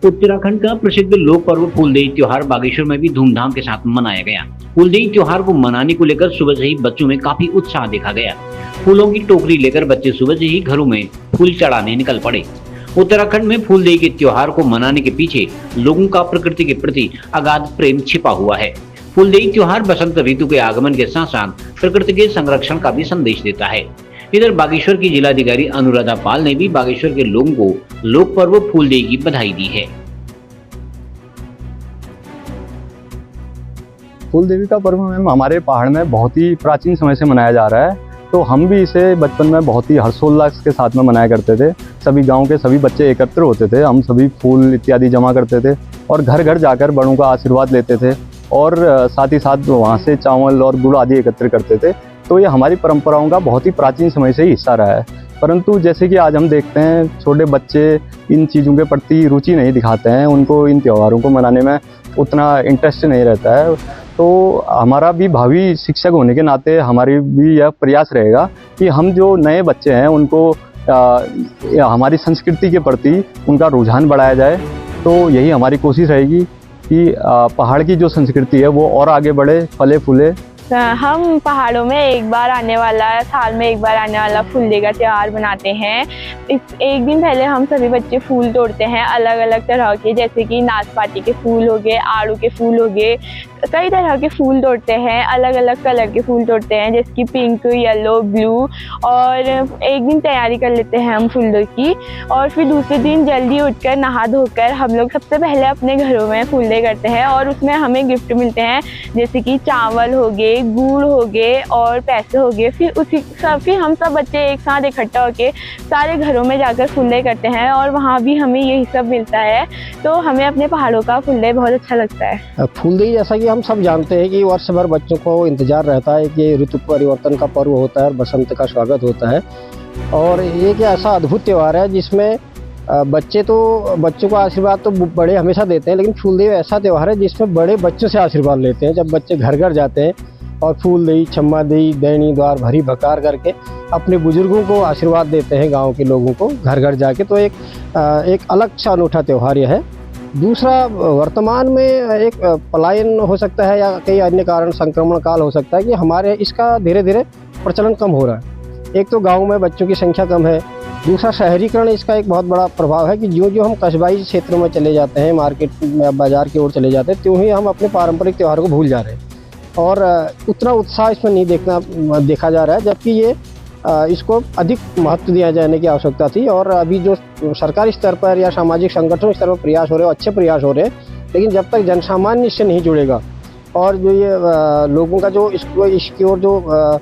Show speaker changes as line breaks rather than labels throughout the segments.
उत्तराखंड का प्रसिद्ध लोक पर्व फूलदेई त्योहार बागेश्वर में भी धूमधाम के साथ मनाया गया। फूलदेई त्योहार को मनाने को लेकर सुबह से ही बच्चों में काफी उत्साह देखा गया। फूलों की टोकरी लेकर बच्चे सुबह से ही घरों में फूल चढ़ाने निकल पड़े। उत्तराखंड में फूलदेई के त्योहार को मनाने के पीछे लोगों का प्रकृति के प्रति अगाध प्रेम छिपा हुआ है। फूलदेई त्योहार बसंत ऋतु के आगमन के साथ साथ प्रकृति के संरक्षण का भी संदेश देता है। इधर बागेश्वर की जिलाधिकारी अनुराधा पाल ने भी बागेश्वर के लोगों को लोक पर्व फूलदेई की बधाई दी है।
फूलदेवी का पर्व मैम हमारे पहाड़ में बहुत ही प्राचीन समय से मनाया जा रहा है, तो हम भी इसे बचपन में बहुत ही हर्षोल्लास के साथ में मनाया करते थे। सभी गांव के सभी बच्चे एकत्र होते थे, हम सभी फूल इत्यादि जमा करते थे और घर घर जाकर बड़ों का आशीर्वाद लेते थे और साथ ही साथ वहाँ से चावल और गुड़ आदि एकत्र करते थे। तो ये हमारी परंपराओं का बहुत ही प्राचीन समय से ही हिस्सा रहा है। परंतु जैसे कि आज हम देखते हैं छोटे बच्चे इन चीज़ों के प्रति रुचि नहीं दिखाते हैं, उनको इन त्योहारों को मनाने में उतना इंटरेस्ट नहीं रहता है। तो हमारा भी भावी शिक्षक होने के नाते हमारी भी यह प्रयास रहेगा कि हम जो नए बच्चे हैं उनको हमारी संस्कृति के प्रति उनका रुझान बढ़ाया जाए। तो यही हमारी कोशिश रहेगी कि पहाड़ की जो संस्कृति है वो और आगे बढ़े, फले फूले।
हम पहाड़ों में एक बार आने वाला, साल में एक बार आने वाला फूलदेई का त्योहार मनाते हैं। एक दिन पहले हम सभी बच्चे फूल तोड़ते हैं अलग अलग तरह के, जैसे कि नाशपाती के फूल हो गए, आड़ू के फूल हो गए, कई तरह के फूल तोड़ते हैं, अलग अलग कलर के फूल तोड़ते हैं जैसे कि पिंक, येलो, ब्लू। और एक दिन तैयारी कर लेते हैं हम फूलों की और फिर दूसरे दिन जल्दी उठकर नहा धोकर हम लोग सबसे पहले अपने घरों में फूलदेई करते हैं और उसमें हमें गिफ्ट मिलते हैं जैसे कि चावल हो गए, गुड़ हो गए और पैसे हो गए। फिर हम सब बच्चे एक साथ इकट्ठा होके सारे घरों में जाकर फूलदेई करते हैं और वहाँ भी हमें यही सब मिलता है। तो हमें अपने पहाड़ों का फूलदेई बहुत अच्छा लगता है।
फूलदेई जैसा कि हम सब जानते हैं कि वर्ष भर बच्चों को इंतजार रहता है कि ऋतु परिवर्तन का पर्व होता है और बसंत का स्वागत होता है। और एक ऐसा अद्भुत त्यौहार है जिसमें बच्चों को आशीर्वाद तो बड़े हमेशा देते हैं, लेकिन फूलदेई ऐसा त्यौहार है जिसमें बड़े बच्चों से आशीर्वाद लेते हैं। जब बच्चे घर घर जाते हैं और फूलदेई, छम्मा देई, दैनी द्वार भरी भकार करके अपने बुजुर्गों को आशीर्वाद देते हैं, गांव के लोगों को घर घर जाके। तो एक अलग सा अनूठा त्यौहार यह है। दूसरा, वर्तमान में एक पलायन हो सकता है या कई अन्य कारण, संक्रमण काल हो सकता है कि हमारे इसका धीरे धीरे प्रचलन कम हो रहा है। एक तो गाँव में बच्चों की संख्या कम है, दूसरा शहरीकरण इसका एक बहुत बड़ा प्रभाव है कि जो हम कस्बाई क्षेत्रों में चले जाते हैं, मार्केट में बाजार की ओर चले जाते हैं, त्यों ही हम अपने पारंपरिक त्योहारों को भूल जा रहे हैं और उतना उत्साह इसमें नहीं देखा जा रहा है, जबकि ये इसको अधिक महत्व दिया जाने की आवश्यकता थी। और अभी जो सरकारी स्तर पर या सामाजिक संगठनों स्तर पर प्रयास हो रहे हैं, अच्छे प्रयास हो रहे हैं, लेकिन जब तक जनसामान्य इससे नहीं जुड़ेगा और जो ये लोगों का जो इसकी ओर जो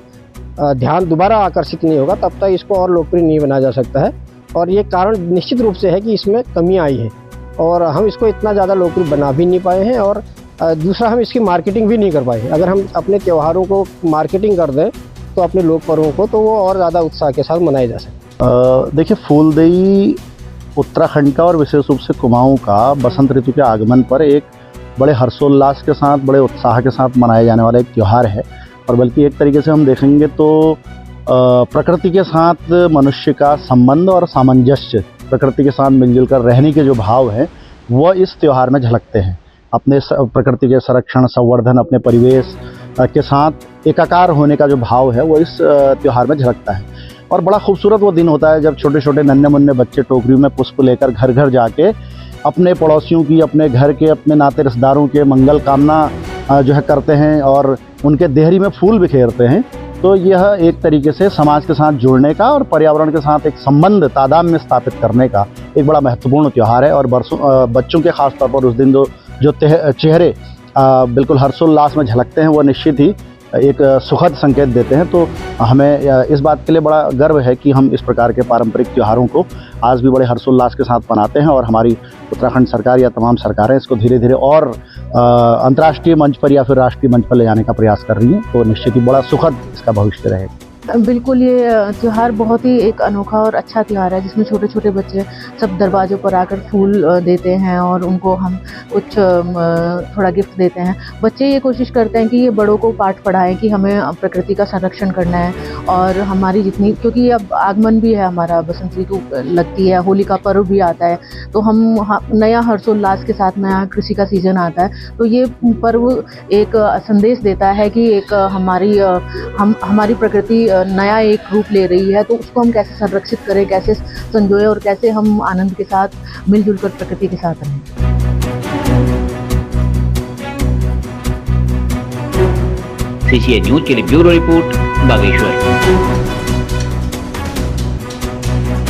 ध्यान दोबारा आकर्षित नहीं होगा, तब तक इसको और लोकप्रिय नहीं बनाया जा सकता है। और ये कारण निश्चित रूप से है कि इसमें कमी आई है और हम इसको इतना ज़्यादा लोकप्रिय बना भी नहीं पाए हैं। और दूसरा, हम इसकी मार्केटिंग भी नहीं कर पाए। अगर हम अपने त्योहारों को मार्केटिंग कर दें तो अपने लोक पर्वों को, तो वो और ज़्यादा उत्साह के साथ मनाए जा सकते।
देखिए, फूलदेई उत्तराखंड का और विशेष रूप से कुमाऊं का बसंत ऋतु के आगमन पर एक बड़े हर्षोल्लास के साथ, बड़े उत्साह के साथ मनाया जाने वाला एक त्यौहार है। और बल्कि एक तरीके से हम देखेंगे तो प्रकृति के साथ मनुष्य का संबंध और सामंजस्य, प्रकृति के साथ मिलजुल कर रहने के जो भाव हैं वो इस त्यौहार में झलकते हैं। अपने प्रकृति के संरक्षण, संवर्धन, अपने परिवेश के साथ एकाकार होने का जो भाव है वो इस त्यौहार में झलकता है। और बड़ा खूबसूरत वो दिन होता है जब छोटे छोटे नन्हे मुन्ने बच्चे टोकरियों में पुष्प लेकर घर घर जाके अपने पड़ोसियों की, अपने घर के, अपने नाते रिश्तेदारों के मंगल कामना जो है करते हैं और उनके देहरी में फूल बिखेरते हैं। तो यह एक तरीके से समाज के साथ जुड़ने का और पर्यावरण के साथ एक संबंध, तादात्म्य स्थापित करने का एक बड़ा महत्वपूर्ण त्यौहार है। और बच्चों के खास तौर पर उस दिन जो चेहरे बिल्कुल हर्षोल्लास में झलकते हैं वो निश्चित ही एक सुखद संकेत देते हैं। तो हमें इस बात के लिए बड़ा गर्व है कि हम इस प्रकार के पारंपरिक त्योहारों को आज भी बड़े हर्षोल्लास के साथ मनाते हैं और हमारी उत्तराखंड सरकार या तमाम सरकारें इसको धीरे धीरे और अंतर्राष्ट्रीय मंच पर या फिर राष्ट्रीय मंच पर ले जाने का प्रयास कर रही हैं। तो निश्चित ही बड़ा सुखद इसका भविष्य रहेगा।
बिल्कुल, ये त्योहार बहुत ही एक अनोखा और अच्छा त्योहार है जिसमें छोटे-छोटे बच्चे सब दरवाज़ों पर आकर फूल देते हैं और उनको हम कुछ थोड़ा गिफ्ट देते हैं। बच्चे ये कोशिश करते हैं कि ये बड़ों को पाठ पढ़ाएँ कि हमें प्रकृति का संरक्षण करना है और हमारी जितनी, क्योंकि अब आगमन भी है हमारा, बसंत ऋतु लगती है, होली का पर्व भी आता है, तो हम नया हर्षोल्लास के साथ नया कृषि का सीज़न आता है, तो ये पर्व एक संदेश देता है कि एक हमारी प्रकृति नया एक रूप ले रही है, तो उसको हम कैसे संरक्षित करें, कैसे संजोएं और कैसे हम आनंद के साथ मिलजुल कर प्रकृति के साथ रहें।
CCA न्यूज के लिए ब्यूरो रिपोर्ट बागेश्वर।